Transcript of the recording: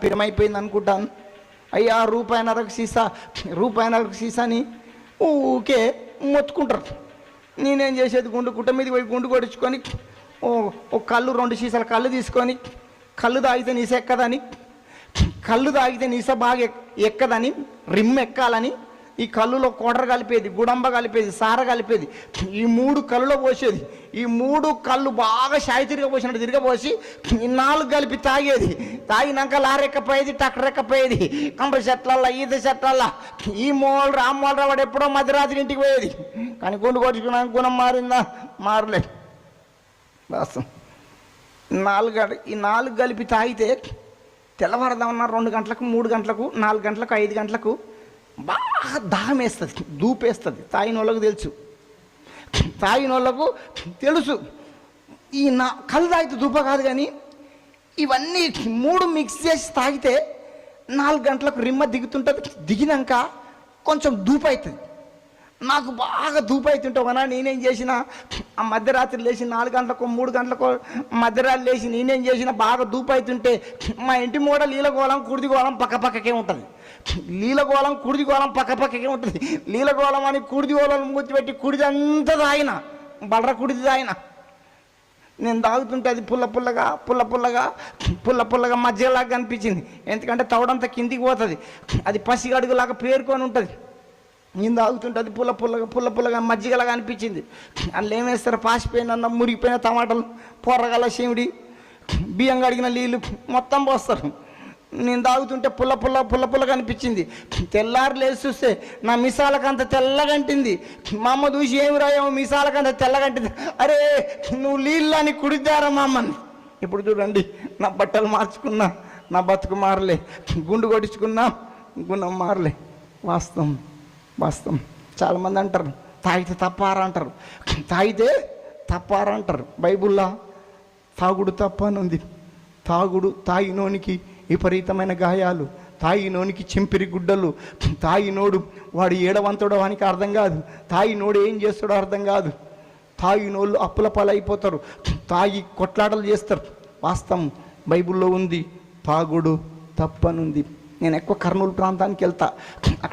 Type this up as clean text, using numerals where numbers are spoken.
పిరమైపోయింది అనుకుంటాను. అయ్యా రూపాయిన్నరకు సీసాని ఊకే మొత్తుకుంటారు. నేనేం చేసేది, గుట్ట మీద పోయి గుండు కొడుచుకొని ఒక కళ్ళు 2 సీసాల కళ్ళు తీసుకొని కళ్ళు తాగితే నీస ఎక్కదని, కళ్ళు తాగితే నీస బాగా ఎక్కదని, రిమ్ ఎక్కాలని ఈ కళ్ళులో కోడర కలిపేది, గుడంబ కలిపేది, సార కలిపేది, ఈ 3 కళ్ళులో పోసేది. ఈ 3 కళ్ళు బాగా షాయి తిరగపోసినట్టు తిరగపోసి ఈ 4 కలిపి తాగేది. తాగినాక లారెక్కపోయేది, టక్కరెక్కపోయేది, కంప చెట్లల్లా ఈత చెట్లల్లా ఈ మూలరు ఆ మూలరా. వాడు ఎప్పుడో మధ్యరాత్రి ఇంటికి పోయేది. కానీ గుండు కొట్టుకున్నాక గుణం మారిందా? మారలేదు. వాస్తవం. ఈ 4 కలిపి తాగితే తెల్లవారదామన్నా 2 గంటలకు, 3 గంటలకు, 4 గంటలకు, 5 గంటలకు బాగా దాహం వేస్తుంది, దూపేస్తుంది. తాగిన వాళ్ళకు తెలుసు. ఈ కళ్ళు తాగితే దూప కాదు, కానీ ఇవన్నీ 3 మిక్స్ చేసి తాగితే 4 గంటలకు రిమ్మ దిగుతుంటుంది. దిగినాక కొంచెం దూపు అవుతుంది. నాకు బాగా దూపు అవుతుంటావు కదా. నేనేం చేసిన, ఆ మధ్యరాత్రి లేచి 4 గంటలకు 3 గంటలకు మధ్యరాత్రి లేచి నేనేం చేసిన, బాగా దూపు అవుతుంటే మా ఇంటి మూడ లీలగోళం కుడిదిగోళం పక్కపక్కకే ఉంటుంది. లీలగోళం కుడిదిగోళం పక్కపక్కకే ఉంటుంది. లీలగోళం అని కుడిదిగోళం మూతిపెట్టి కుడిదంతా తాగిన, బలర కుడిది తాగిన. నేను తాగుతుంటే అది పుల్ల పుల్లగా మధ్యలాగా కనిపించింది. ఎందుకంటే తౌడంతా కిందికి పోతుంది, అది పసిగడుగులాగా పేరుకొని ఉంటుంది. నేను తాగుతుంటే అది పుల్లగా మజ్జిగలాగా అనిపించింది. అందులో ఏమేస్తారు, పాసిపోయిన అన్నం, మురిగిపోయిన టమాటాలు, పొర్రగల శివుడి, బియ్యం కడిగిన నీళ్ళు మొత్తం పోస్తారు. నేను తాగుతుంటే పుల్లగా అనిపించింది. తెల్లారు లేచి చూస్తే నా మిసాలకంత తెల్లగంటింది. మా అమ్మ చూసి ఏమి రాయేమో మిసాలకంత తెల్లగంటింది. అరే నువ్వు నీళ్ళని కుడిద్దారా మా అమ్మని. ఇప్పుడు చూడండి, నా బట్టలు మార్చుకున్నా, నా బతుకు మారలే. గుండు కొట్టించుకున్నా, గుణం మారలే. వాస్తవం. చాలామంది అంటారు తాగితే తప్పారా అంటారు. బైబుల్లా తాగుడు తప్పనుంది. తాగినోనికి విపరీతమైన గాయాలు, తాగినోనికి చెంపిరి గుడ్డలు, తాగినోడు వాడు ఏడవంతుడో వానికి అర్థం కాదు, తాగినోడు ఏం చేస్తాడో అర్థం కాదు. తాగినోళ్ళు అప్పుల పాలైపోతారు, తాగి కొట్లాటలు చేస్తారు. వాస్తవం బైబుల్లో ఉంది, తాగుడు తప్పనుంది. నేను ఎక్కువ కర్నూలు ప్రాంతానికి వెళ్తా. అక్కడ